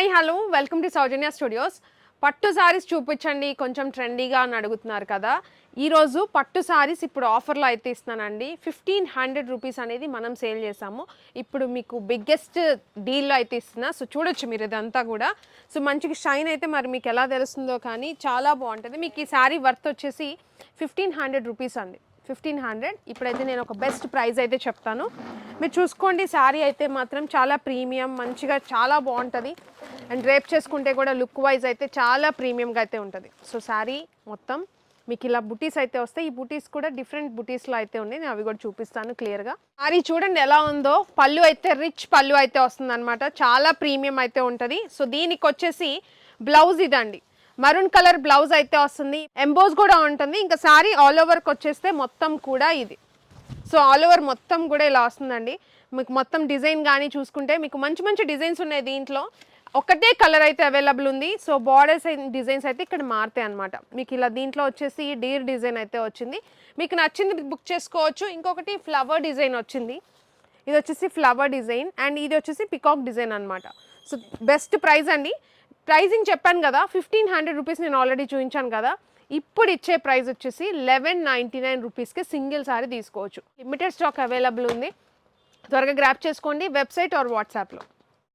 Hi hello welcome to Soujanya studios. పట్టు సారీస్ చూపించండి కొంచెం ట్రెండీగా అని అడుగుతున్నారు కదా. ఈరోజు పట్టు సారీస్ ఇప్పుడు ఆఫర్లో అయితే ఇస్తున్నానండి. 1500 రూపీస్ అనేది మనం సేల్ చేసాము. ఇప్పుడు మీకు బిగ్గెస్ట్ డీల్లో అయితే ఇస్తున్నా. సో చూడొచ్చు మీరు ఇదంతా కూడా. సో మంచిగా షైన్ అయితే మరి మీకు ఎలా తెలుస్తుందో కానీ చాలా బాగుంటుంది. మీకు ఈ సారీ వర్త్ వచ్చేసి 1500 రూపీస్ అండి. 1500. ఇప్పుడైతే నేను ఒక బెస్ట్ ప్రైస్ అయితే చెప్తాను. మీరు చూసుకోండి, శారీ అయితే మాత్రం చాలా ప్రీమియం, మంచిగా చాలా బాగుంటుంది. అండ్ రేప్ చేసుకుంటే కూడా లుక్ వైజ్ అయితే చాలా ప్రీమియంగా అయితే ఉంటుంది. సో శారీ మొత్తం మీకు ఇలా బుటీస్ అయితే వస్తాయి. ఈ బుటీస్ కూడా డిఫరెంట్ బుటీస్లో అయితే ఉన్నాయి. నేను అవి కూడా చూపిస్తాను క్లియర్గా. శారీ చూడండి ఎలా ఉందో. పళ్ళు అయితే రిచ్ పళ్ళు అయితే వస్తుంది అనమాట. చాలా ప్రీమియం అయితే ఉంటుంది. సో దీనికి వచ్చేసి బ్లౌజ్ ఇదండి, మరూన్ కలర్ బ్లౌజ్ అయితే వస్తుంది. ఎంబోస్ కూడా ఉంటుంది. ఇంకా శారీ ఆల్ ఓవర్కి వచ్చేస్తే మొత్తం కూడా ఇది. సో ఆల్ ఓవర్ మొత్తం కూడా ఇలా వస్తుందండి. మీకు మొత్తం డిజైన్ కానీ చూసుకుంటే మీకు మంచి మంచి డిజైన్స్ ఉన్నాయి. దీంట్లో ఒకటే కలర్ అయితే అవైలబుల్ ఉంది. సో బార్డర్స్ డిజైన్స్ అయితే ఇక్కడ మారుతాయి అనమాట. మీకు ఇలా దీంట్లో వచ్చేసి డీర్ డిజైన్ అయితే వచ్చింది. మీకు నచ్చింది బుక్ చేసుకోవచ్చు. ఇంకొకటి ఫ్లవర్ డిజైన్ వచ్చింది. ఇది వచ్చేసి ఫ్లవర్ డిజైన్ అండ్ ఇది వచ్చేసి పికాక్ డిజైన్ అనమాట. సో బెస్ట్ ప్రైస్ అండి. ప్రైజింగ్ చెప్పాను కదా, 1500 రూపీస్ నేను ఆల్రెడీ చూపించాను కదా. ఇప్పుడు ఇచ్చే ప్రైస్ వచ్చేసి 1199 రూపీస్కి సింగిల్ సారీ తీసుకోవచ్చు. లిమిటెడ్ స్టాక్ అవైలబుల్ ఉంది. త్వరగా గ్రాప్ చేసుకోండి వెబ్సైట్ ఆర్ వాట్సాప్లో.